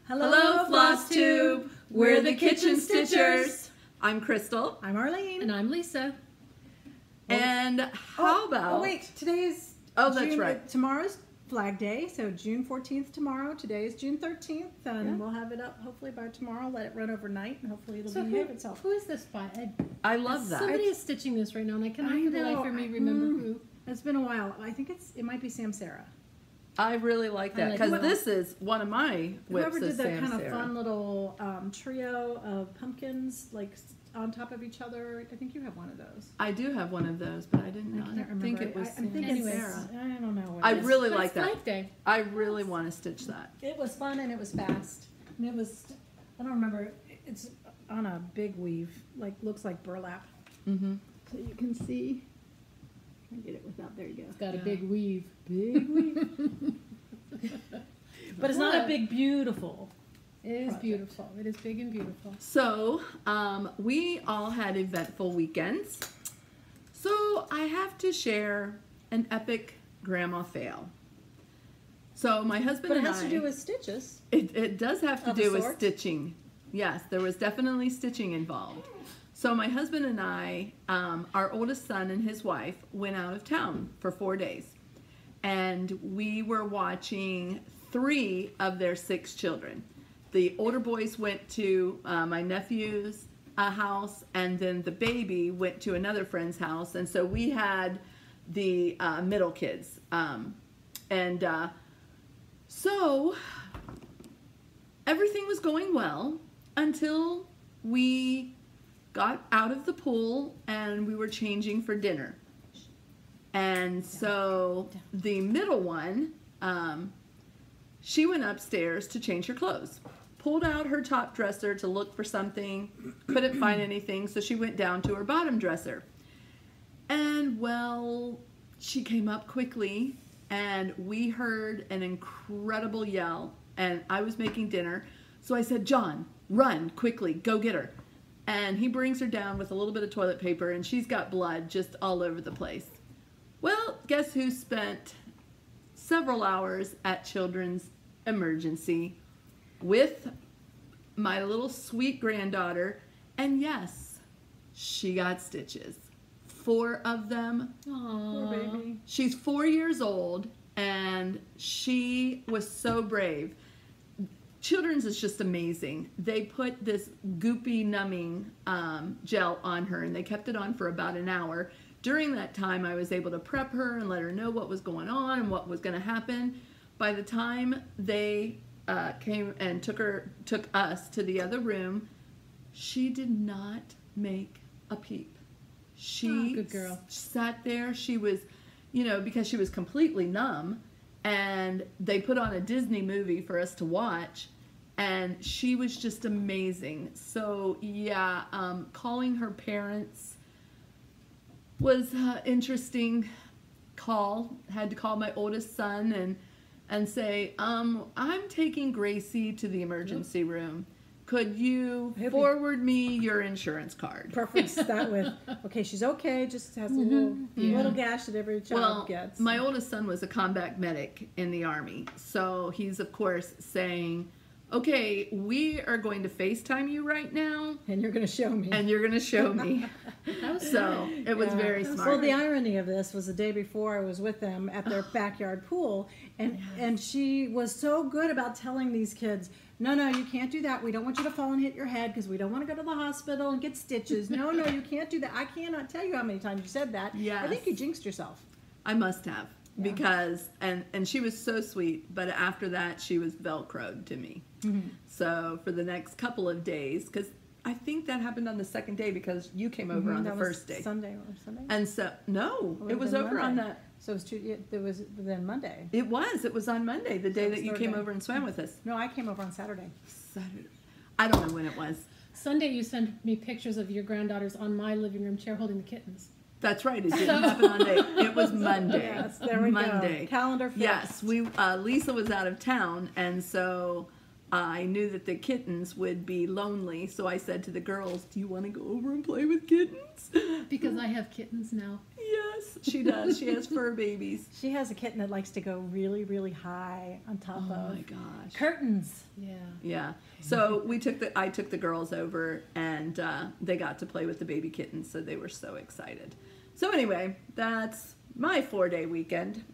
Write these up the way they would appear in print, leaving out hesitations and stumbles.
Hello, FlossTube. We're the Kitchen Stitchers. I'm Crystal. I'm Arlene. And I'm Lisa. And how about... Oh, wait. Today is... Oh, that's right. Tomorrow's Flag Day, so June 14th tomorrow. Today is June 13th, and we'll have it up hopefully by tomorrow. Let it run overnight, and hopefully it'll behave itself. Who is this by? I love that. Somebody is stitching this right now, and I cannot for the life of me remember who. It's been a while. I think it might be Sam Sarah. I really like that because this is one of my whips. Whoever did that Sam kind of Sarah. fun little trio of pumpkins, like on top of each other. I think you have one of those. I do have one of those, but I didn't know. I can't remember. Think it was. I'm thinking Sarah. I don't know. What I it is. really like that. Flag Day. I really want to stitch that. It was fun and it was fast. And it was, I don't remember, it's on a big weave, like looks like burlap. Mm-hmm. So you can see. Try to get it without, there you go. It's got a big weave. Big weave. But it's not a big, beautiful. It is beautiful. It is big and beautiful. So, we all had eventful weekends. So, I have to share an epic grandma fail. So, my husband and I... But it has to do with stitches. It does have to do with stitching. Yes, there was definitely stitching involved. So, my husband and I, our oldest son and his wife, went out of town for 4 days. And we were watching 3 of their 6 children. The older boys went to my nephew's house, and then the baby went to another friend's house. And so we had the middle kids. So everything was going well until we got out of the pool and we were changing for dinner. And so the middle one, she went upstairs to change her clothes, pulled out her top dresser to look for something, couldn't find anything, so she went down to her bottom dresser. And well, she came up quickly and we heard an incredible yell, and I was making dinner. So I said, "John, run quickly, go get her." And he brings her down with a little bit of toilet paper, and she's got blood just all over the place. Well, guess who spent several hours at Children's Emergency with my little sweet granddaughter, and yes, she got stitches. 4 of them. Aww. Poor baby. She's 4 years old, and she was so brave. Children's is just amazing. They put this goopy numbing gel on her, and they kept it on for about an hour. During that time, I was able to prep her and let her know what was going on and what was going to happen. By the time they came and took us to the other room, she did not make a peep. She good girl. Sat there. She was, because she was completely numb, and they put on a Disney movie for us to watch, and she was just amazing. So yeah, calling her parents was interesting call. Had to call my oldest son and say, I'm taking Gracie to the emergency room. Could you forward me your insurance card? Preference that with, okay, she's okay, just has a little gash that every child gets. My oldest son was a combat medic in the Army, so he's of course saying, okay, we are going to FaceTime you right now. And you're going to show me. And you're going to show me. So it was very smart. Well, the irony of this was the day before I was with them at their backyard pool, and she was so good about telling these kids, no, you can't do that. We don't want you to fall and hit your head because we don't want to go to the hospital and get stitches. No, you can't do that. I cannot tell you how many times you said that. Yes. I think you jinxed yourself. I must have. Because, and she was so sweet, but after that she was Velcroed to me. Mm-hmm. So for the next couple of days, because I think that happened on the second day because you came over on the first day. Sunday or Sunday? And so, no, it was over on that. So it was then Monday. It was on Monday, the day that you came over and swam with us. No, I came over on Saturday. I don't know when it was. Sunday you sent me pictures of your granddaughters on my living room chair holding the kittens. That's right. It didn't happen on Monday. It was Monday. Yes, there we go. Monday. Calendar fixed. Yes, Lisa was out of town, and so I knew that the kittens would be lonely, so I said to the girls, do you want to go over and play with kittens? Because I have kittens now. Yes, she does. She has fur babies. She has a kitten that likes to go really, really high on top Oh of my gosh. curtains. Yeah. Yeah. So I took the girls over, and they got to play with the baby kittens, so they were so excited. So anyway, that's my 4-day weekend.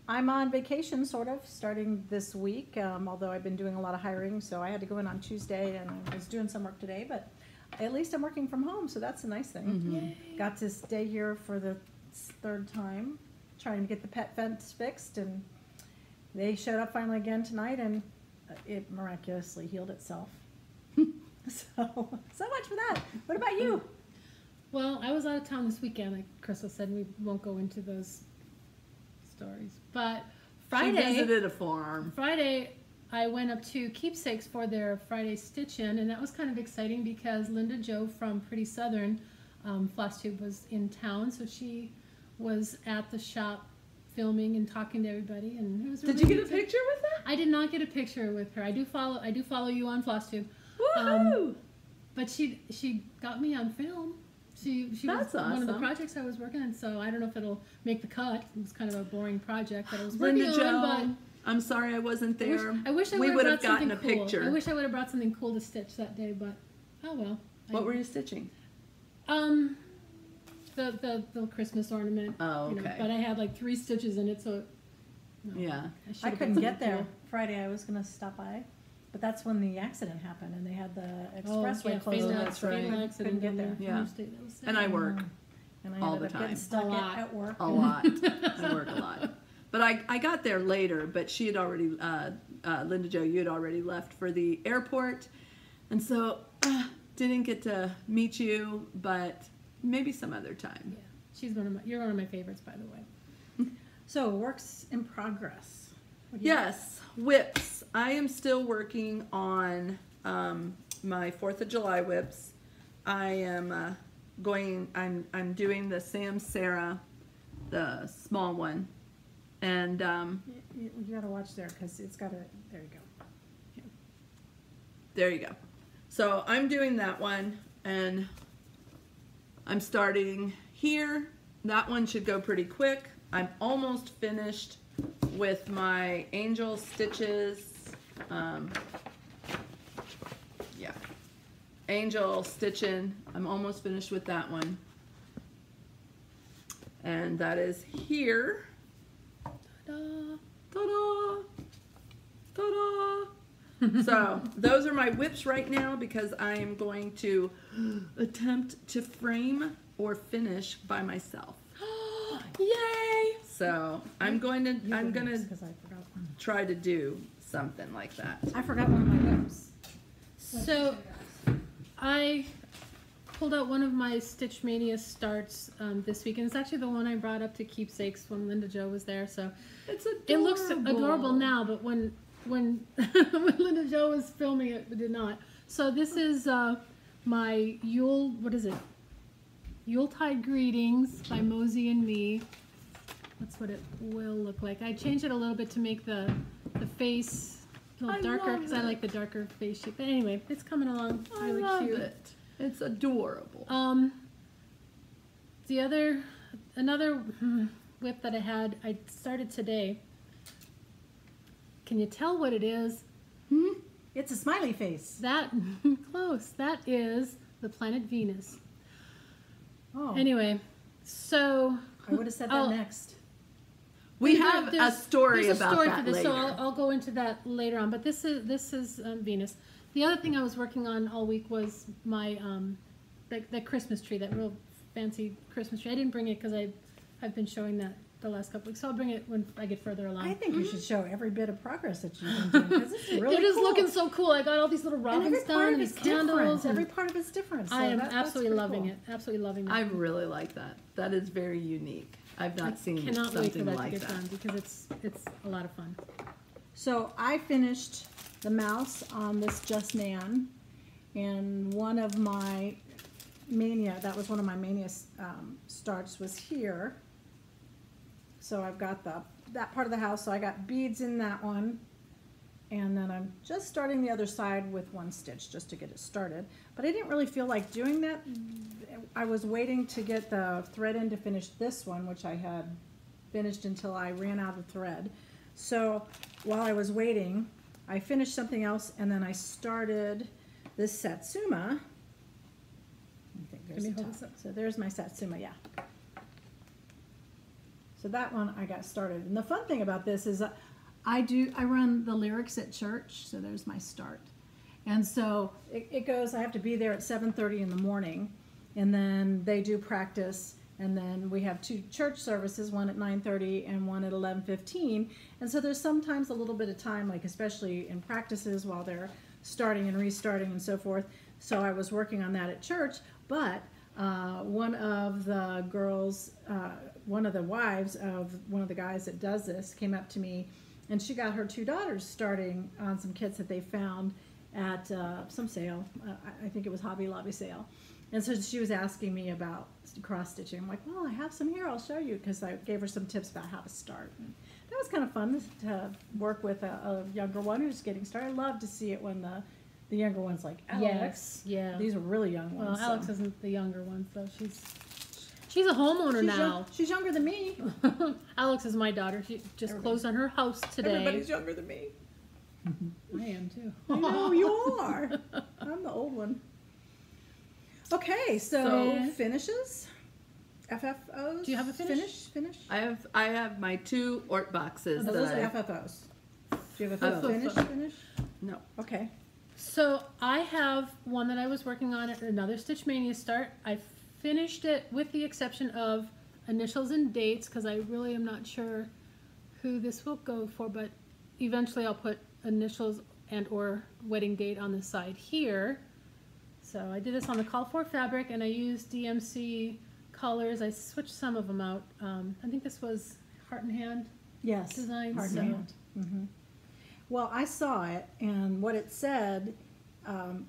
I'm on vacation, sort of, starting this week, although I've been doing a lot of hiring, so I had to go in on Tuesday, and I was doing some work today, but at least I'm working from home, so that's a nice thing. Mm-hmm. Got to stay here for the 3rd time, trying to get the pet fence fixed, and they showed up finally again tonight, and it miraculously healed itself. So much for that. What about you? Well, I was out of town this weekend, like Crystal said, and we won't go into those stories. But She visited a farm. Friday, I went up to Keepsakes for their Friday stitch-in, and that was kind of exciting because Linda Jo from Pretty Southern, FlossTube, was in town, so she was at the shop filming and talking to everybody, and it was really Did you get a good. picture with her? I did not get a picture with her. I do follow you on FlossTube. Woohoo! But she got me on film. She That's was one of the awesome. projects I was working on, so I don't know if it'll make the cut. It was kind of a boring project that I was working Linda on, Jo, I'm sorry I wasn't but there. I wish I We would have have brought gotten something a cool. picture. I wish I would have brought something cool to stitch that day, but oh well. What were you stitching? The Christmas ornament. Oh, you know, okay. but I had like 3 stitches in it, so Yeah. should've I been couldn't get something there cool. Friday. I was going to stop by, but that's when the accident happened, and they had the Oh, expressway yeah, closed. fatal, that's right. fatal accident Couldn't get down there. there. Yeah. Interstate. That was sad. And I work And I all ended the up getting time. stuck A lot. at work. a lot. I work a lot. But I got there later, but she had already, Linda Jo, you had already left for the airport. And so didn't get to meet you, but maybe some other time. Yeah, you're one of my favorites, by the way. So, works in progress. What do you- Yes, whips. I am still working on my 4th of July whips. I am I'm doing the Sam Sarah, the small one. And You got to watch there because it's got to. There you go. there you go. So I'm doing that one, and I'm starting here. That one should go pretty quick. I'm almost finished with my angel stitches. Yeah, angel stitching. I'm almost finished with that one, and that is here. Ta-da. Ta-da! Ta-da! So those are my whips right now because I am going to attempt to frame or finish by myself. Yay! So I'm gonna Because I forgot one. try to do something like that. I forgot one of my whips. So I pulled out one of my Stitch Mania starts this week, and it's actually the one I brought up to Keepsakes when Linda Jo was there. So It's adorable. it looks adorable now, but when when Linda Jo was filming it, it did not. So this is my Yuletide Greetings by Mosey and Me. That's what it will look like. I changed it a little bit to make the face a little darker because I like the darker face shape. But anyway, it's coming along really I love cute. it. It's adorable. Another whip that I started today. Can you tell what it is? It's a smiley face. That close. That is the planet Venus. Oh, Anyway, so I would have said that next. We have a story there's a about story that for this, later. so I'll go into that later on. But this is Venus. The other thing I was working on all week was my the Christmas tree, that real fancy Christmas tree. I didn't bring it because I've been showing that the last couple weeks, so I'll bring it when I get further along. I think you should show every bit of progress that you've been doing because it's really They're just cool. looking so cool. I got all these little And robins every part done of and it's these candles. different. and Every part of it's different. So I am that's absolutely pretty loving cool. it. Absolutely loving it. I really like that. That is very unique. I've not seen Cannot wait for something that like to get that. done because it's a lot of fun. So I finished the mouse on this Just Nan, and one of my Mania starts was here. So I've got that part of the house. So I got beads in that one, and then I'm just starting the other side with one stitch just to get it started. But I didn't really feel like doing that. I was waiting to get the thread in to finish this one, which I had finished until I ran out of thread. So while I was waiting, I finished something else, and then I started this Satsuma. I think there's the top. So there's my Satsuma, yeah. So that one I got started. And the fun thing about this is I run the lyrics at church, so there's my start. And so it goes, I have to be there at 7:30 in the morning, and then they do practice, and then we have 2 church services, one at 9:30 and one at 11:15. And so there's sometimes a little bit of time, like especially in practices while they're starting and restarting and so forth. So I was working on that at church, but one of the girls, one of the wives of one of the guys that does this came up to me, and she got her 2 daughters starting on some kits that they found at some sale. I think it was Hobby Lobby sale. And so she was asking me about cross stitching. I'm like, well, I have some here, I'll show you, because I gave her some tips about how to start. And that was kind of fun to work with a younger one who's getting started. I love to see it when the younger one's like Alex. Yes, yeah. These are really young ones. Well, Alex isn't the younger one, so she's a homeowner now. She's younger than me. Alex is my daughter. She just closed on her house today. Everybody's younger than me. I am too. I know you are. I'm the old one. Okay, so finishes, FFOs. Do you have a finish? Finish. I have my 2 Ort boxes. Oh, those are FFOs. Do you have a finish? No. Okay. So I have one that I was working on at another Stitch Mania start. I finished it with the exception of initials and dates, because I really am not sure who this will go for, but eventually I'll put initials and or wedding date on the side here. So I did this on the call for fabric, and I used DMC colors. I switched some of them out. I think this was Heart and Hand design. Heart and Hand. Mm-hmm. Well, I saw it, and what it said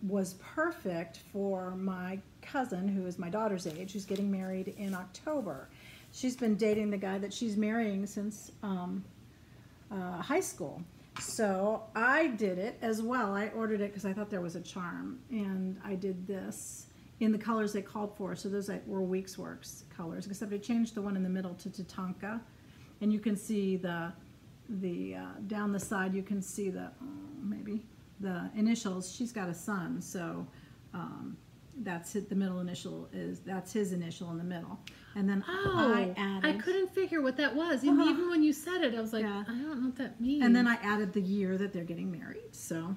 was perfect for my cousin, who is my daughter's age, who's getting married in October. She's been dating the guy that she's marrying since high school. So I did it as well. I ordered it because I thought there was a charm, and I did this in the colors they called for. So those were Weeks Works colors, except I changed the one in the middle to Tatanka, and you can see the down the side. You can see maybe the initials. She's got a son, so that's it. The middle initial that's his initial in the middle, and then I couldn't figure what that was. And even when you said it, I was like, I don't know what that means. And then I added the year that they're getting married. So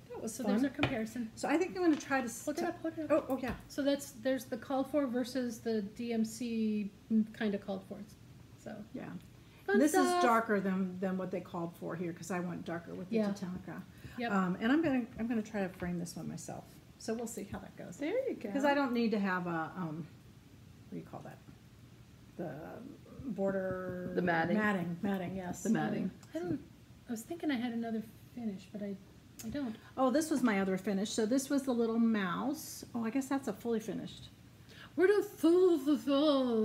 that was fun. There's a comparison. So I think I'm going to try to look it up. Oh yeah. So there's the called for versus the DMC kind of called for. So yeah. This is darker than what they called for here, because I went darker with the Tatanka. Yep. And I'm gonna try to frame this one myself. So we'll see how that goes. There you go. Because I don't need to have a what do you call that? The border. The matting. Matting. Yes. The matting. I was thinking I had another finish, but I don't. Oh, this was my other finish. So this was the little mouse. Oh, I guess that's a fully finished. We're doing full.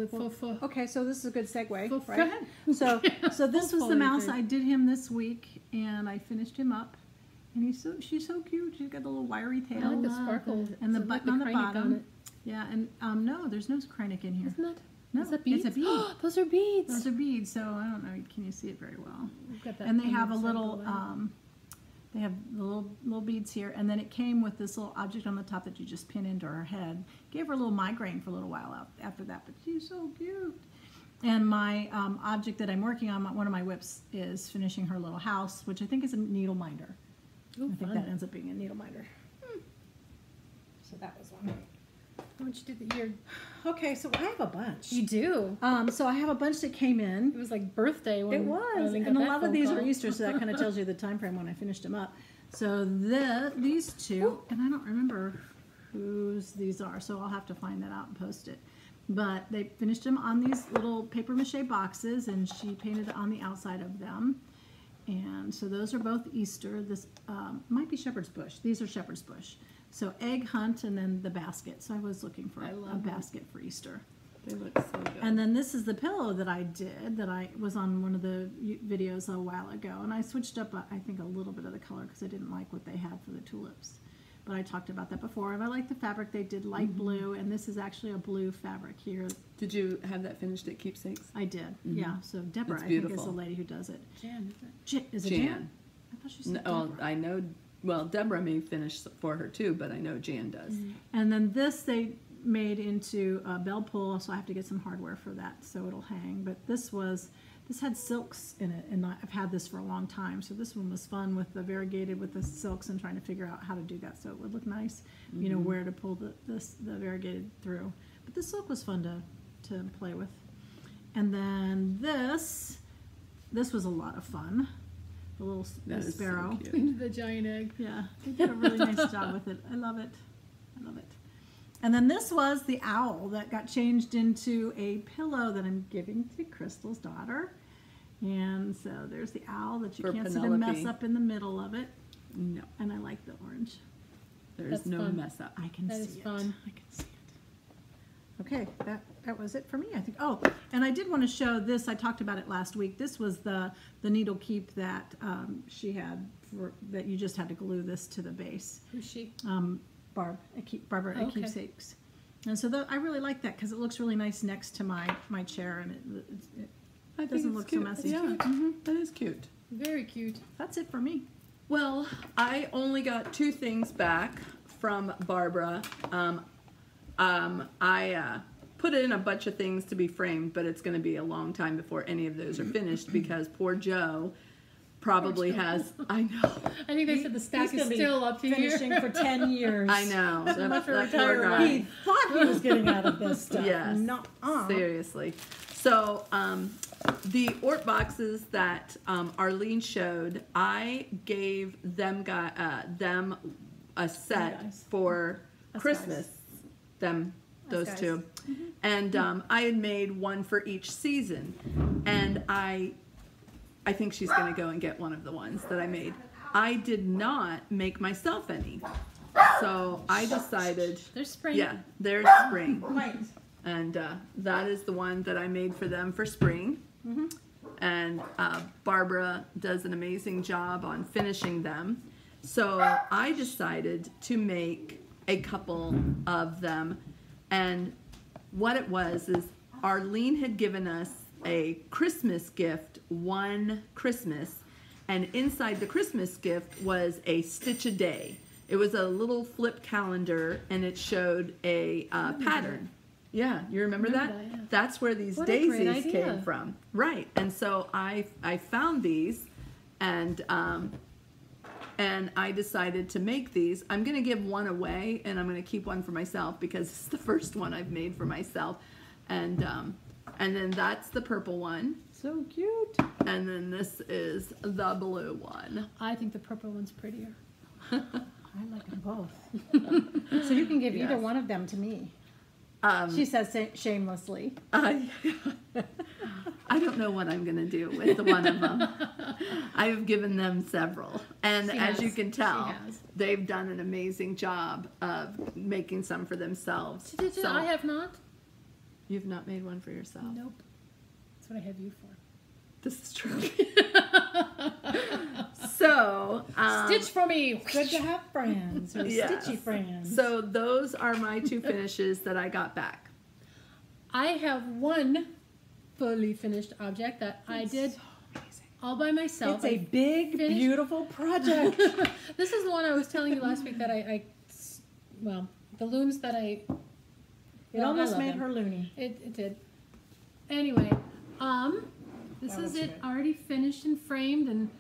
Okay, so this is a good segue, right? Go ahead. So this was the mouse. I did him this week, and I finished him up, and she's so cute. She's got the little wiry tail. I like the sparkle and the button on the bottom. Yeah, and no, there's no Kreinik in here. Isn't that? No, is that beads? It's a bead. Those are beads. Those are beads. So I don't know. Can you see it very well? Got that And they have a little. They have the little beads here, and then it came with this little object on the top that you just pin into her head. Gave her a little migraine for a little while after that, but she's so cute. And my object that I'm working on, one of my whips, is finishing her little house, which I think is a needle minder. Ooh, I think fun. that ends up being a needle minder. So that was one. How much did you? Okay, so I have a bunch. You do. So I have a bunch that came in. It was like birthday when it was, and a lot of these are Easter, so that kind of tells you the time frame when I finished them up. So these two, and I don't remember whose these are, so I'll have to find that out and post it. But they finished them on these little paper mache boxes, and she painted on the outside of them. And so those are both Easter. This might be Shepherd's Bush. These are Shepherd's Bush. So egg hunt, and then the basket. So I was looking for a basket for Easter. They look so good. And then this is the pillow that I did, that I was on one of the videos a while ago. And I switched up, I think, a little bit of the color because I didn't like what they had for the tulips. But I talked about that before. And I like the fabric. They did light blue, and this is actually a blue fabric here. Did you have that finished at Keepsakes? I did, yeah. So Deborah, It's I think, is beautiful. the lady who does it. Jan, isn't it? Is it Jan? I thought she said No, Deborah. I know. Well, Deborah may finish for her too, but I know Jan does. And then this they made into a bell pull, so I have to get some hardware for that so it'll hang. But this had silks in it, and I've had this for a long time. So this one was fun with the variegated with the silks and trying to figure out how to do that so it would look nice. You know, where to pull the variegated through. But the silk was fun to play with. And then this was a lot of fun. The little That is so sparrow. cute. The giant egg. Yeah, they did a really nice job with it. I love it. I love it. And then this was the owl that got changed into a pillow that I'm giving to Crystal's daughter. And so there's the owl that you For can't see the mess Penelope. up in the middle of it. No, And I like the orange. there's That's no fun. mess up. I can That see is it. fun. I can see it. Okay, that was it for me, I think. Oh, and I did want to show this. I talked about it last week. This was the needle keep that she had that you just had to glue this to the base. Who's she? Barbara at Okay. Keepsakes. And so I really like that because it looks really nice next to my chair, and it I think doesn't it's look cute. so messy. Yeah, that is cute. Very cute. That's it for me. Well, I only got 2 things back from Barbara. I put in a bunch of things to be framed, but it's going to be a long time before any of those are finished because poor Joe probably has. I know. I think they said the stack is still up to finishing here. for 10 years. I know. That poor retirement. guy. He thought he was getting out of this stuff. Yes. Nuh-uh. Seriously. So, the Ort boxes that Arlene showed, I gave them a set guys. for Us Christmas. Those guys. two. And I had made one for each season. And I think she's going to go and get one of the ones that I made. I did not make myself any. So I decided, There's spring. yeah, there's spring. Right. And that is the one that I made for them for spring. And Barbara does an amazing job on finishing them. So I decided to make a couple of them. And what it was is Arlene had given us a Christmas gift one Christmas. And inside the Christmas gift was a stitch a day. It was a little flip calendar, and it showed a pattern. Yeah, you remember that? that, yeah. That's where these What a great daisies idea. came from. Right. And so I found these, and I decided to make these. I'm going to give one away, and I'm going to keep one for myself because it's the first one I've made for myself. And then that's the purple one. So cute. And then this is the blue one. I think the purple one's prettier. I like them both. So you can give either Yes. one of them to me. She says shamelessly. I don't know what I'm going to do with the one of them. I've given them several. And She as has. you can tell, She has. they've done an amazing job of making some for themselves. So I have not. you've not made one for yourself. Nope. That's what I have you for. This is true. So, Stitch for me. Good to have friends or Yes. stitchy friends. so those are my 2 finishes that I got back. I have one fully finished object that I did all by myself. It's a big, finished- beautiful project. This is the one I was telling you last week that well, the loons that It well, I almost love made them. her loony. It did. Anyway, this That is was it good. already finished and framed, and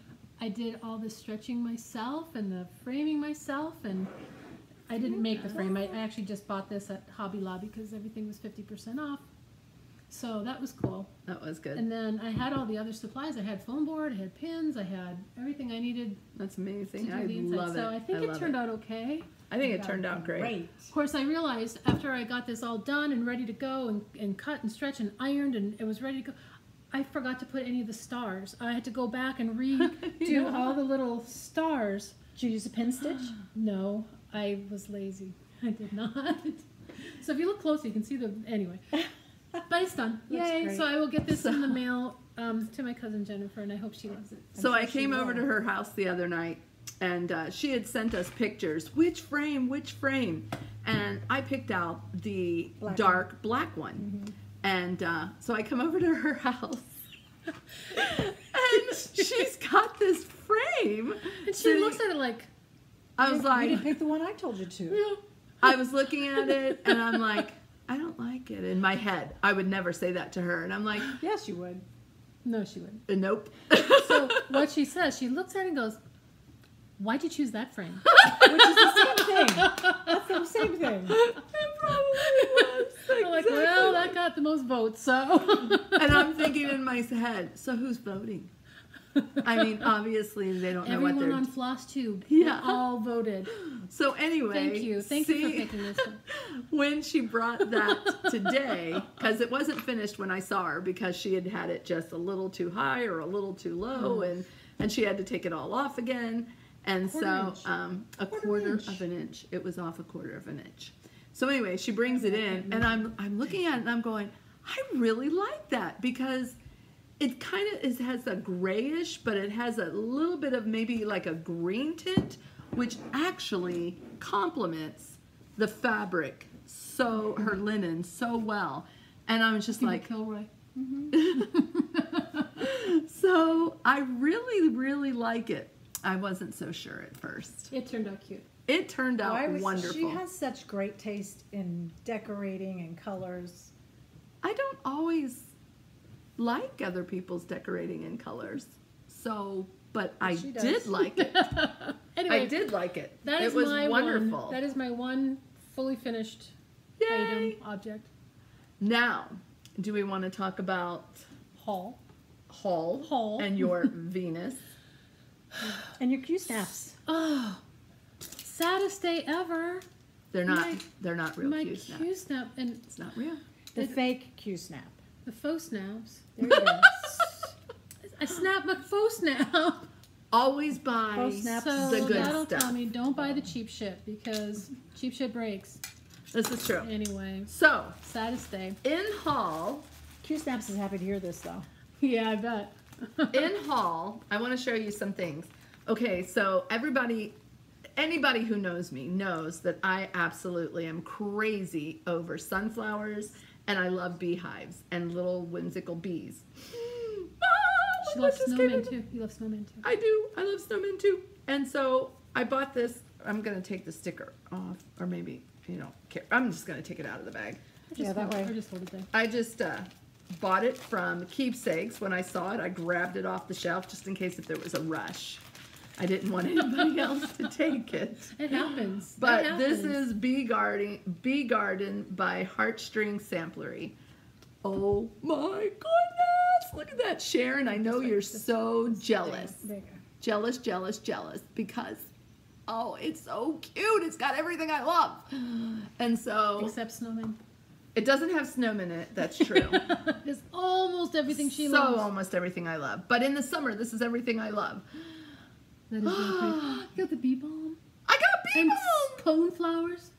I did all the stretching myself and the framing myself, and I didn't make the frame. I actually just bought this at Hobby Lobby because everything was 50% off. So that was cool. That was good. And then I had all the other supplies. I had foam board, I had pins, I had everything I needed That's to amazing. do I the inside. love it. So I think it turned out okay. I think it turned out great. Of course, I realized after I got this all done and ready to go and cut and stretch and ironed and it was ready to go, I forgot to put any of the stars. I had to go back and redo Yeah. all the little stars. Did you use a pin stitch? No, I was lazy. I did not. So if you look closely, you can see the, anyway. glad it's done. Looks Yay! great. So I will get this in the mail to my cousin Jennifer, and I hope she loves it. So I came over to her house the other night, and she had sent us pictures. Which frame? Which frame? And I picked out the dark black one. And so I come over to her house, and she's got this frame. And she looks at it like, I was You like, didn't pick the one I told you to. I was looking at it, and I'm like, I don't like it. In my head, I would never say that to her. And I'm like, Yes, you would. no, she wouldn't. Nope. So what she says, she looks at it and goes, why'd you choose that frame? Which is the same thing. That's the same thing. It probably was. I'm like, well, that got the most votes, so. And I'm thinking in my head, so who's voting? I mean, obviously they don't know what Everyone they're. on FlossTube, Yeah. all voted. So anyway, Thank you for picking this one. When she brought that today, because it wasn't finished when I saw her, because she had had it just a little too high or a little too low, and she had to take it all off again, and so a quarter of an inch. It was off a quarter of an inch. So anyway, she brings it in, and I'm looking at it, and I'm going, I really like that, because it kind of has a grayish, but it has a little bit of maybe like a green tint, which actually complements the fabric, so her linen so well. And I was just like, Kilroy. so I really, really like it. I wasn't so sure at first. It turned out cute. It turned out She wonderful. has such great taste in decorating and colors. I don't always like other people's decorating in colors, so, but I she does. did like it. Anyway, I did like it. that It is was my wonderful. One, that is my one fully finished Yay! item, object. Now, do we want to talk about Haul. Haul and your Venus? And your Q snaps. Oh, saddest day ever. They're not. My- They're not real My Q snaps. Q snap and It's not real. The fake Q snap. the faux snaps. There you go. I snapped my faux snap. Always buy Faux snaps. So the good that'll stuff. tell me don't buy the cheap shit because cheap shit breaks. This is true. Anyway, So saddest day. in haul, Q snaps is happy to hear this though. Yeah, I bet. in haul, I want to show you some things. Okay, so anybody who knows me knows that I absolutely am crazy over sunflowers, and I love beehives and little whimsical bees. She Look loves what just snowmen came in. too. You love snowmen too. I do. I love snowmen too. And so I bought this. I'm going to take the sticker off, or maybe, care. I'm just going to take it out of the bag. Yeah, that way. Or just hold it there. I just bought it from Keepsakes. When I saw it, I grabbed it off the shelf just in case if there was a rush. I didn't want anybody else to take it. It happens. But That this happens. is Bee Garden by Heartstring Samplery. Oh my goodness! Look at that, Sharon. I know you're so jealous. There you go. Jealous, jealous, jealous, because, oh, it's so cute. It's got everything I love. And so, Except snowmen. it doesn't have snowmen in it, that's true. It's almost everything she So loves. almost everything I love. But in the summer, this is everything I love. That is really pretty. You got the bee balm. I got bee And balm! cone flowers.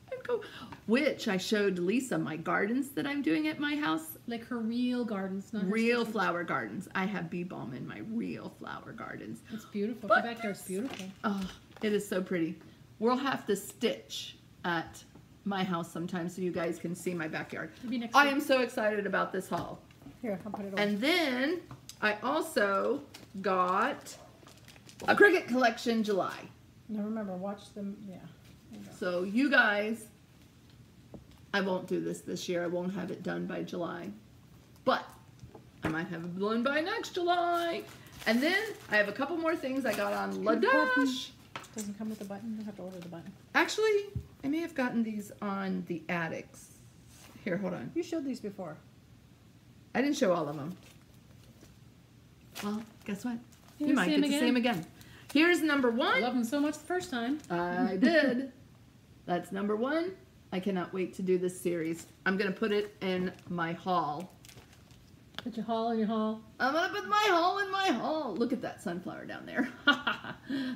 Which I showed Lisa my gardens that I'm doing at my house. Like her real gardens, not her Real stitches. flower gardens. I have bee balm in my real flower gardens. It's beautiful. But Her backyard's beautiful. Oh, it is so pretty. We'll have to stitch at my house sometime so you guys can see my backyard. Maybe next I week. am so excited about this haul. Here, I'll put it on. And then I also got a Cricut Collection July. Now remember, watch them. Yeah. There you go. So you guys, I won't do this year. I won't have it done by July. But I might have it done by next July. And then I have a couple more things I got on La Dash. Doesn't come with a button. You'll have to order the button. Actually, I may have gotten these on the Addicts. Here, hold on. You showed these before. I didn't show all of them. Well, guess what? You're You gonna might see get 'em to see them again. Here's number I one. love them so much the first time. I did. That's number one. I cannot wait to do this series. I'm going to put it in my haul. Put your haul in your haul. I'm going to put my haul in my haul. Look at that sunflower down there.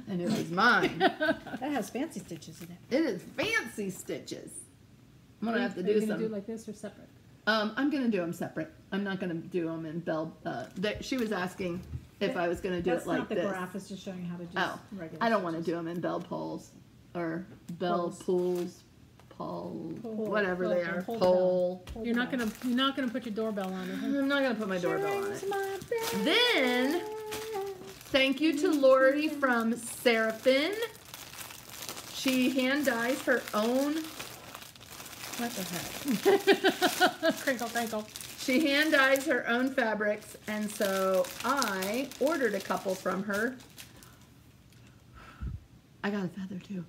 And it was mine. That has fancy stitches in it. It is fancy stitches. I'm going to have to Are do you gonna some. do it like this or separate? I'm gonna do them separate. I'm not gonna do them in bell. She was asking if I was gonna do it like not the this. graph. It's just showing you how to do regular. I don't want to do them in bell pulls or bell pulls, whatever they are. Pole. You're not gonna put your doorbell on it. Huh? I'm not gonna put my doorbell on it. Then, thank you to Lori from Seraphim. She hand dyes her own. What the heck? Crinkle, crinkle. She hand dyes her own fabrics, and so I ordered a couple from her. I got a feather too,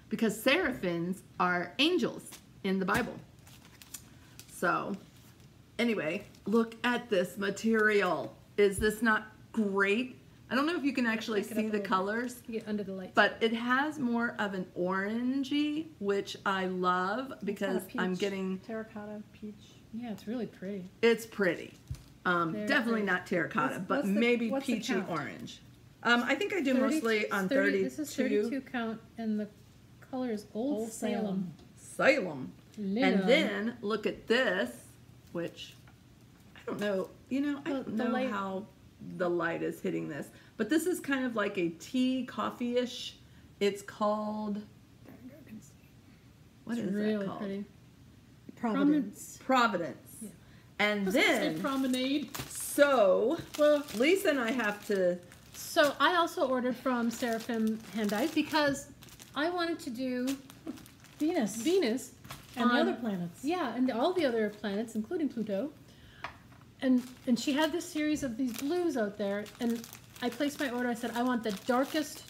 because seraphims are angels in the Bible. So, anyway, look at this material. Is this not great? I don't know if you can actually see the colors. You get under the lights. But it has more of an orangey, which I love because I'm getting terracotta peach. Yeah, it's really pretty. It's pretty. Definitely pretty. not terracotta, but maybe peachy orange. I think I do mostly on 32. This is 32 count, and the color is Old Salem. Salem. Linen. And then look at this, which I don't know. You know, I don't know how the light is hitting this, but this is kind of like a tea coffee-ish. It's called, what is really that called? Pretty. Providence. Yeah. And then promenade. So Lisa and I have to. So I also ordered from Seraphim hand dyes because I wanted to do Venus and the other planets. Yeah, and all the other planets, including Pluto. And she had this series of these blues out there, and I placed my order. I said, I want the darkest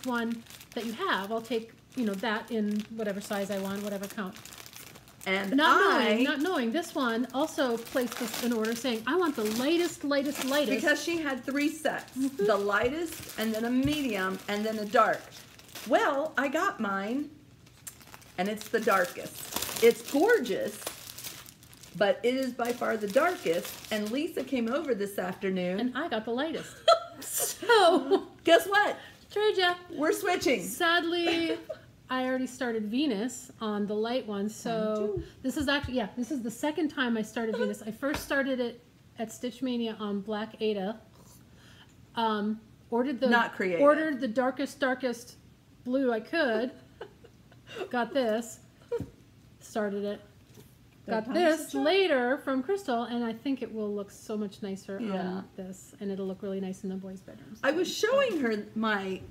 one that you have. I'll take, that in whatever size I want, whatever count. And not knowing, this one also placed an order saying, I want the lightest. Because she had 3 sets. The lightest, and then a medium, and then a dark. Well, I got mine, and it's the darkest. It's gorgeous, but it is by far the darkest, and Lisa came over this afternoon. And I got the lightest. So, guess what? Trade ya. We're switching. Sadly, I already started Venus on the light one, so this is actually, this is the second time I started Venus. I first started it at Stitch Mania on Black Ada. Ordered the darkest blue I could. Got this. Started it. Got this later from Crystal, and I think it will look so much nicer on this, and it'll look really nice in the boys' bedrooms. I was showing her my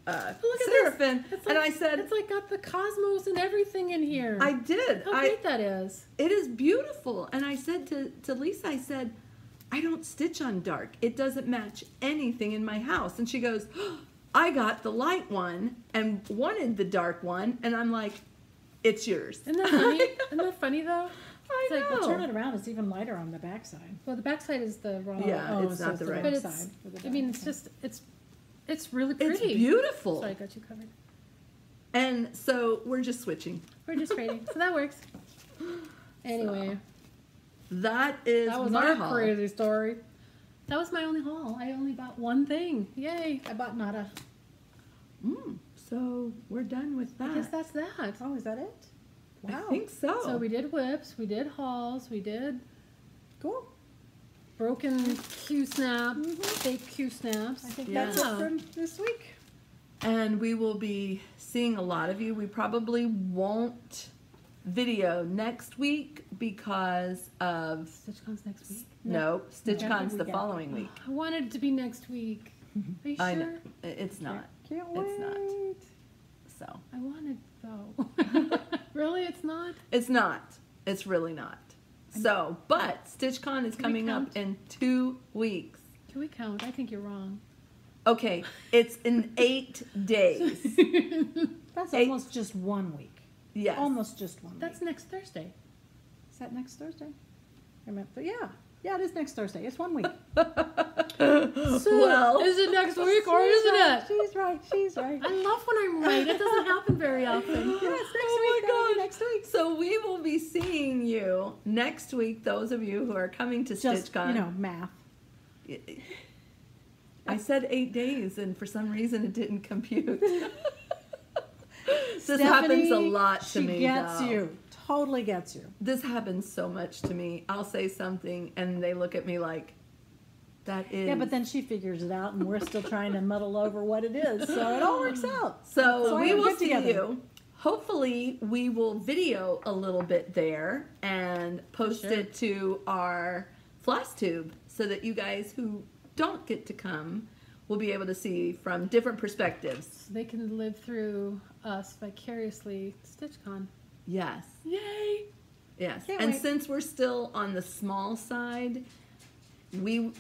look Seraphim, at this. And I said, it's like got the cosmos and everything in here. I did. How great that is. It is beautiful. And I said to Lisa, I said, I don't stitch on dark. It doesn't match anything in my house. And she goes, I got the light one and wanted the dark one, and I'm like, it's yours. Isn't that funny? Isn't that funny though? I know. Like, well, turn it around. It's even lighter on the backside. Well, the backside is the wrong. Yeah, it's not the right but side. I mean, it's just it's really pretty. It's beautiful. Sorry, I got you covered. And so we're just switching. We're just trading, so that works. Anyway, that was our haul. crazy story. That was my only haul. I only bought one thing. Yay! I bought nada. So we're done with that. I guess that's that. Oh, is that it? Wow. I think so. So we did whips, we did hauls, we did cool. Broken Q snap, fake Q snaps. I think that's it for this week. And we will be seeing a lot of you. We probably won't video next week because of StitchCon's next week. No, StitchCon's the following week. I wanted it to be next week. Are you sure? I know. It's not. Can't wait. It's not. So. I wanted though. Really, it's not? It's not. It's really not. So, but StitchCon is coming up in 2 weeks. Can we count? I think you're wrong. Okay, it's in 8 days. That's almost just 1 week. Yes. Almost just 1 week. That's next Thursday. Is that next Thursday? Yeah, it is next Thursday. It's 1 week. Well, is it next week or isn't it? She's right. She's right. I love when I'm right. It doesn't happen very often. Yeah, it's next week. So we will be seeing you next week, those of you who are coming to Just, StitchCon. Math. I said 8 days, and for some reason it didn't compute. This happens a lot to me, She gets though. you. totally gets you. This happens so much to me. I'll say something and they look at me like, that is. Yeah, but then she figures it out, and we're still trying to muddle over what it is. So it all works out. So we we're will good see together. you. Hopefully, we will video a little bit there and post sure. it to our FlossTube so that you guys who don't get to come will be able to see from different perspectives. So they can live through us vicariously. StitchCon. Yes. Yay! Yes. Can't And wait. since we're still on the small side, we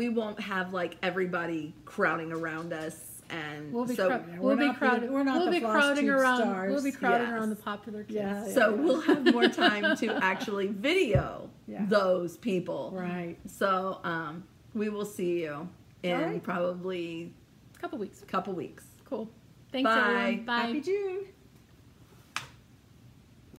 won't have like everybody crowding around us, and We'll be, so we're not the crowding FlossTube around. stars. We'll be crowding Yes. around the popular kids. Yeah. so we'll have more time to actually video Yeah. those people. Right. So we will see you in All right. probably Couple weeks. a couple weeks. Cool. Thanks, Bye. everyone. Bye. Happy June.